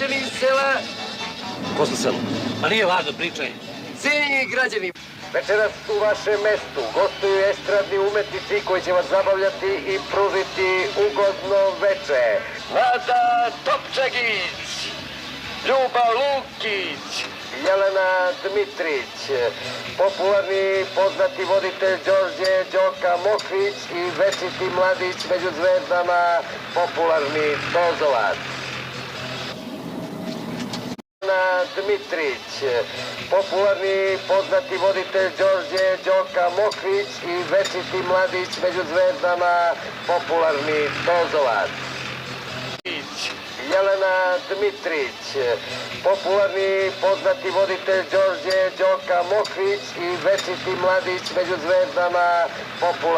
građani sela. Ko su selo? Pa nije važno, pričaj. Cijenjeni građani, večeras u vašem mestu gostuju estradni umetnici koji će vas zabavljati i pružiti ugodno veče. Nada Topčagić, Ljuba Lukić, Jelena Dmitrić, popularni poznati voditelj Đorđe Đoka Mokrić i večiti mladić među zvezdama, popularni Tozovac. Jelena Dmitrić, popularni poznati voditelj Đorđe Đoka Mokrić i večiti mladić među zvezdama, popularni Tozovac. Jelena Dmitrić, popularni poznati voditelj Đorđe Đoka Mokrić i večiti mladić među zvezdama, popularni